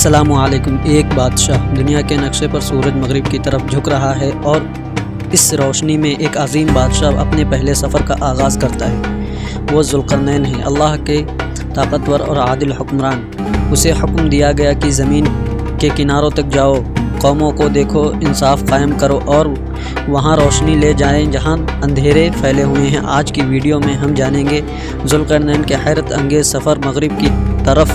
السلام علیکم۔ ایک بادشاہ دنیا کے نقشے پر سورج مغرب کی طرف جھک رہا ہے اور اس روشنی میں ایک عظیم بادشاہ اپنے پہلے سفر کا آغاز کرتا ہے۔ وہ ذوالقرنین ہے، اللہ کے طاقتور اور عادل حکمران۔ اسے حکم دیا گیا کہ زمین کے کناروں تک جاؤ، قوموں کو دیکھو، انصاف قائم کرو اور وہاں روشنی لے جائیں جہاں اندھیرے پھیلے ہوئے ہیں۔ آج کی ویڈیو میں ہم جانیں گے ذوالقرنین کے حیرت انگیز سفر مغرب کی طرف،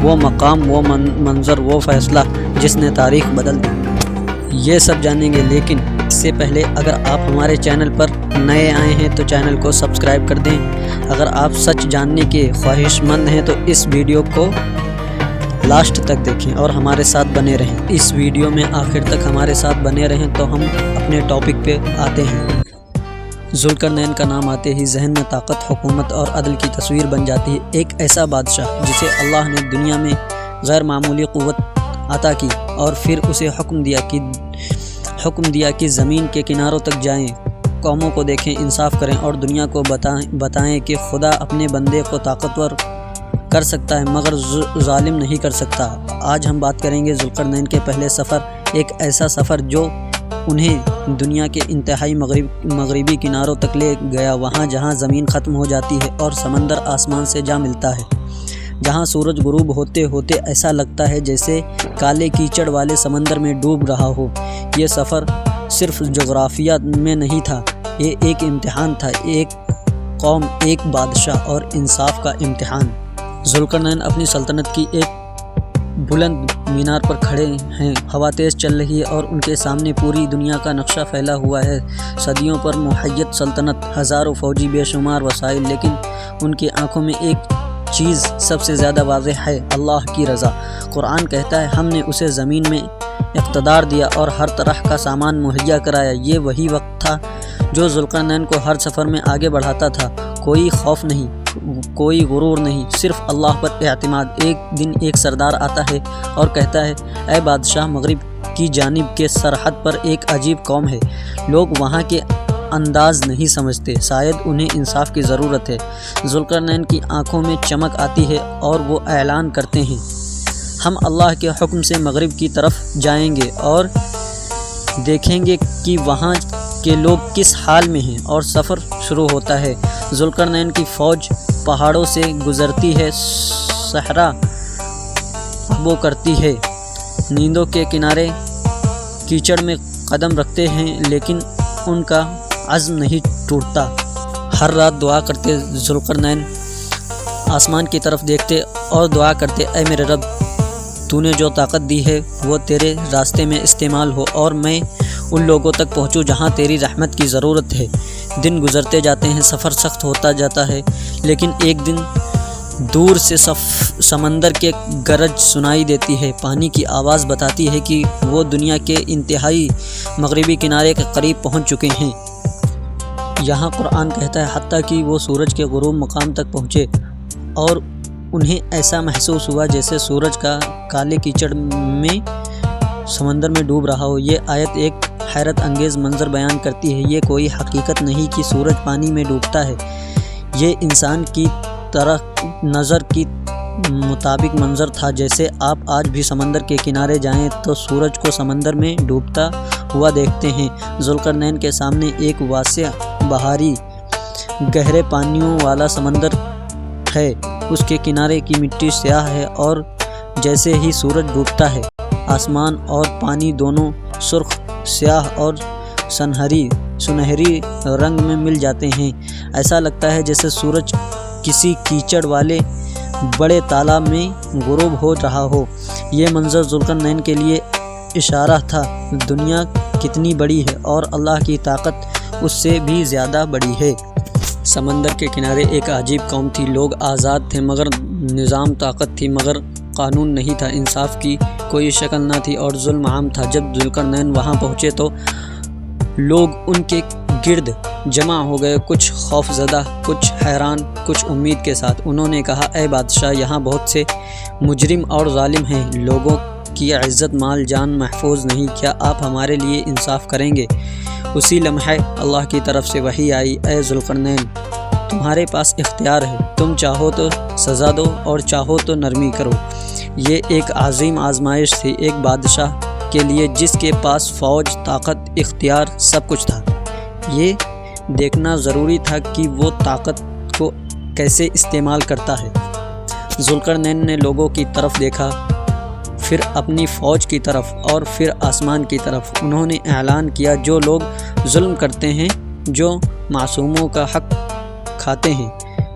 وہ مقام، وہ منظر، وہ فیصلہ جس نے تاریخ بدل دی۔ یہ سب جانیں گے، لیکن اس سے پہلے اگر آپ ہمارے چینل پر نئے آئے ہیں تو چینل کو سبسکرائب کر دیں۔ اگر آپ سچ جاننے کے خواہش مند ہیں تو اس ویڈیو کو لاسٹ تک دیکھیں اور ہمارے ساتھ بنے رہیں۔ اس ویڈیو میں آخر تک ہمارے ساتھ بنے رہیں تو ہم اپنے ٹاپک پہ آتے ہیں۔ ذوالقرنین کا نام آتے ہی ذہن میں طاقت، حکومت اور عدل کی تصویر بن جاتی ہے۔ ایک ایسا بادشاہ جسے اللہ نے دنیا میں غیر معمولی قوت عطا کی اور پھر اسے حکم دیا کہ زمین کے کناروں تک جائیں، قوموں کو دیکھیں، انصاف کریں اور دنیا کو بتائیں کہ خدا اپنے بندے کو طاقتور کر سکتا ہے مگر ظالم نہیں کر سکتا۔ آج ہم بات کریں گے ذوالقرنین کے پہلے سفر، ایک ایسا سفر جو انہیں دنیا کے انتہائی مغربی کناروں تک لے گیا، وہاں جہاں زمین ختم ہو جاتی ہے اور سمندر آسمان سے جا ملتا ہے، جہاں سورج غروب ہوتے ہوتے ایسا لگتا ہے جیسے کالے کیچڑ والے سمندر میں ڈوب رہا ہو۔ یہ سفر صرف جغرافیہ میں نہیں تھا، یہ ایک امتحان تھا، ایک قوم، ایک بادشاہ اور انصاف کا امتحان۔ ذوالقرنین اپنی سلطنت کی ایک بلند مینار پر کھڑے ہیں، ہوا تیز چل رہی ہے اور ان کے سامنے پوری دنیا کا نقشہ پھیلا ہوا ہے۔ صدیوں پر محیط سلطنت، ہزاروں فوجی، بے شمار وسائل، لیکن ان کی آنکھوں میں ایک چیز سب سے زیادہ واضح ہے، اللہ کی رضا۔ قرآن کہتا ہے ہم نے اسے زمین میں اقتدار دیا اور ہر طرح کا سامان مہیا کرایا۔ یہ وہی وقت تھا جو ذوالقرنین کو ہر سفر میں آگے بڑھاتا تھا۔ کوئی خوف نہیں، کوئی غرور نہیں، صرف اللہ پر اعتماد۔ ایک دن ایک سردار آتا ہے اور کہتا ہے، اے بادشاہ، مغرب کی جانب کے سرحد پر ایک عجیب قوم ہے، لوگ وہاں کے انداز نہیں سمجھتے، شاید انہیں انصاف کی ضرورت ہے۔ ذوالقرنین کی آنکھوں میں چمک آتی ہے اور وہ اعلان کرتے ہیں، ہم اللہ کے حکم سے مغرب کی طرف جائیں گے اور دیکھیں گے کہ وہاں کے لوگ کس حال میں ہیں۔ اور سفر شروع ہوتا ہے۔ ذوالقرنین کی فوج پہاڑوں سے گزرتی ہے، صحرا عبور کرتی ہے، نیندوں کے کنارے کیچڑ میں قدم رکھتے ہیں، لیکن ان کا عزم نہیں ٹوٹتا۔ ہر رات دعا کرتے ذوالقرنین آسمان کی طرف دیکھتے اور دعا کرتے، اے میرے رب، تو نے جو طاقت دی ہے وہ تیرے راستے میں استعمال ہو اور میں ان لوگوں تک پہنچوں جہاں تیری رحمت کی ضرورت ہے۔ دن گزرتے جاتے ہیں، سفر سخت ہوتا جاتا ہے، لیکن ایک دن دور سے سمندر کے گرج سنائی دیتی ہے۔ پانی کی آواز بتاتی ہے کہ وہ دنیا کے انتہائی مغربی کنارے کے قریب پہنچ چکے ہیں۔ یہاں قرآن کہتا ہے حتیٰ کہ وہ سورج کے غروب مقام تک پہنچے اور انہیں ایسا محسوس ہوا جیسے سورج کا کالے کیچڑ میں سمندر میں ڈوب رہا ہو۔ یہ آیت ایک حیرت انگیز منظر بیان کرتی ہے۔ یہ کوئی حقیقت نہیں کہ سورج پانی میں ڈوبتا ہے، یہ انسان کی طرح نظر کی مطابق منظر تھا۔ جیسے آپ آج بھی سمندر کے کنارے جائیں تو سورج کو سمندر میں ڈوبتا ہوا دیکھتے ہیں۔ ذوالقرنین کے سامنے ایک واسع بحاری گہرے پانیوں والا سمندر ہے، اس کے کنارے کی مٹی سیاہ ہے اور جیسے ہی سورج ڈوبتا ہے آسمان اور پانی دونوں سرخ، سیاہ اور سنہری رنگ میں مل جاتے ہیں۔ ایسا لگتا ہے جیسے سورج کسی کیچڑ والے بڑے تالاب میں غروب ہو رہا ہو۔ یہ منظر ذوالقرنین کے لیے اشارہ تھا، دنیا کتنی بڑی ہے اور اللہ کی طاقت اس سے بھی زیادہ بڑی ہے۔ سمندر کے کنارے ایک عجیب قوم تھی، لوگ آزاد تھے مگر نظام، طاقت تھی مگر قانون نہیں تھا، انصاف کی کوئی شکل نہ تھی اور ظلم عام تھا۔ جب ذوالقرنین وہاں پہنچے تو لوگ ان کے گرد جمع ہو گئے، کچھ خوف زدہ، کچھ حیران، کچھ امید کے ساتھ۔ انہوں نے کہا، اے بادشاہ، یہاں بہت سے مجرم اور ظالم ہیں، لوگوں کی عزت، مال، جان محفوظ نہیں، کیا آپ ہمارے لیے انصاف کریں گے؟ اسی لمحے اللہ کی طرف سے وحی آئی، اے ذوالقرنین، تمہارے پاس اختیار ہے، تم چاہو تو سزا دو اور چاہو تو نرمی کرو۔ یہ ایک عظیم آزمائش تھی ایک بادشاہ کے لیے جس کے پاس فوج، طاقت، اختیار سب کچھ تھا۔ یہ دیکھنا ضروری تھا کہ وہ طاقت کو کیسے استعمال کرتا ہے۔ ذوالقرنین نے لوگوں کی طرف دیکھا، پھر اپنی فوج کی طرف اور پھر آسمان کی طرف۔ انہوں نے اعلان کیا، جو لوگ ظلم کرتے ہیں، جو معصوموں کا حق کھاتے ہیں،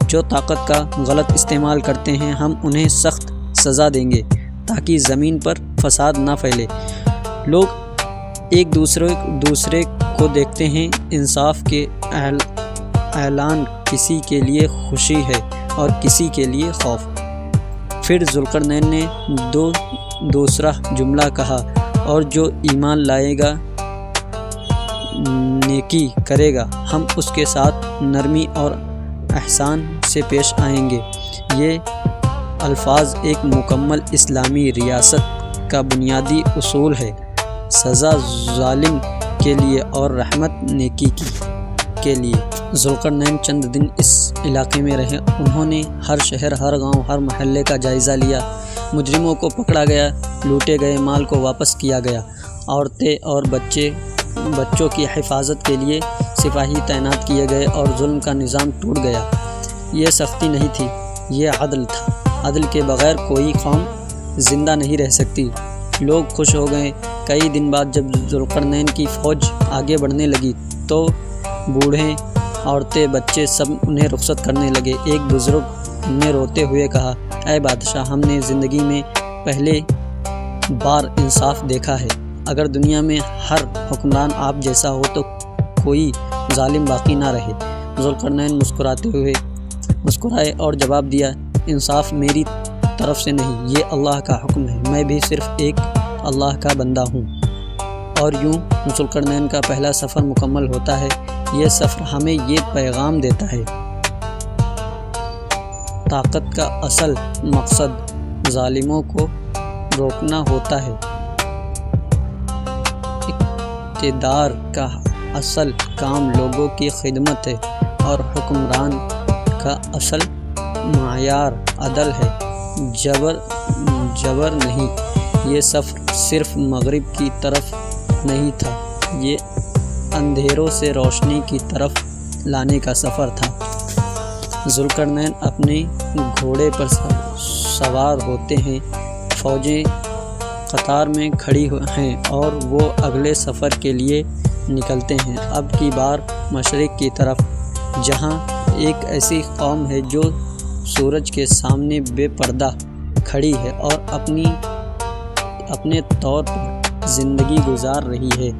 جو طاقت کا غلط استعمال کرتے ہیں، ہم انہیں سخت سزا دیں گے تاکہ زمین پر فساد نہ پھیلے۔ لوگ ایک دوسرے کو دیکھتے ہیں۔ انصاف کے اعلان کسی کے لیے خوشی ہے اور کسی کے لیے خوف۔ پھر ذوالقرنین نے دوسرا جملہ کہا، اور جو ایمان لائے گا، نیکی کرے گا، ہم اس کے ساتھ نرمی اور احسان سے پیش آئیں گے۔ یہ الفاظ ایک مکمل اسلامی ریاست کا بنیادی اصول ہے، سزا ظالم کے لیے اور رحمت نیکی کے لیے۔ ذوالقرنین چند دن اس علاقے میں رہے۔ انہوں نے ہر شہر، ہر گاؤں، ہر محلے کا جائزہ لیا۔ مجرموں کو پکڑا گیا، لوٹے گئے مال کو واپس کیا گیا۔ عورتیں اور بچوں کی حفاظت کے لیے سپاہی تعینات کیے گئے اور ظلم کا نظام ٹوٹ گیا۔ یہ سختی نہیں تھی، یہ عدل تھا۔ عدل کے بغیر کوئی قوم زندہ نہیں رہ سکتی۔ لوگ خوش ہو گئے۔ کئی دن بعد جب ذوالقرنین کی فوج آگے بڑھنے لگی تو بوڑھے، عورتیں، بچے سب انہیں رخصت کرنے لگے۔ ایک بزرگ نے روتے ہوئے کہا، اے بادشاہ، ہم نے زندگی میں پہلے بار انصاف دیکھا ہے۔ اگر دنیا میں ہر حکمران آپ جیسا ہو تو کوئی ظالم باقی نہ رہے۔ ذوالقرنین مسکرائے اور جواب دیا، انصاف میری طرف سے نہیں، یہ اللہ کا حکم ہے۔ میں بھی صرف ایک اللہ کا بندہ ہوں۔ اور یوں ذوالقرنین کا پہلا سفر مکمل ہوتا ہے۔ یہ سفر ہمیں یہ پیغام دیتا ہے، طاقت کا اصل مقصد ظالموں کو روکنا ہوتا ہے، اقتدار کا اصل کام لوگوں کی خدمت ہے، اور حکمران کا اصل معیار عدل ہے، جبر نہیں۔ یہ سفر صرف مغرب کی طرف نہیں تھا، یہ اندھیروں سے روشنی کی طرف لانے کا سفر تھا۔ ذوالقرنین اپنے گھوڑے پر سوار ہوتے ہیں، فوجیں قطار میں کھڑی ہیں اور وہ اگلے سفر کے لیے نکلتے ہیں۔ اب کی بار مشرق کی طرف، جہاں ایک ایسی قوم ہے جو سورج کے سامنے بے پردہ کھڑی ہے اور اپنے طور پر زندگی گزار رہی ہے۔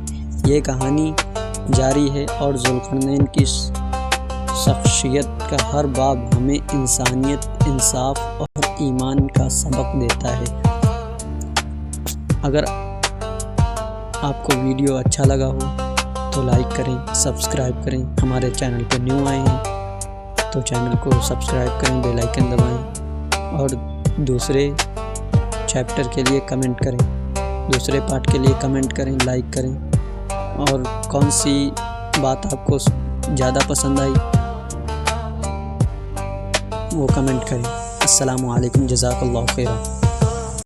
یہ کہانی جاری ہے اور ذوالقرنین کی شخصیت کا ہر باب ہمیں انسانیت، انصاف اور ایمان کا سبق دیتا ہے۔ اگر آپ کو ویڈیو اچھا لگا ہو تو لائک کریں، سبسکرائب کریں۔ ہمارے چینل پہ نیو آئے ہیں تو چینل کو سبسکرائب کریں، بیل آئیکن دبائیں، اور دوسرے چیپٹر کے لیے کمنٹ کریں، دوسرے پارٹ کے لیے کمنٹ کریں، لائک کریں، اور کون سی بات آپ کو زیادہ پسند آئی وہ کمنٹ کریں۔ السلام علیکم، جزاک اللہ خیرہ۔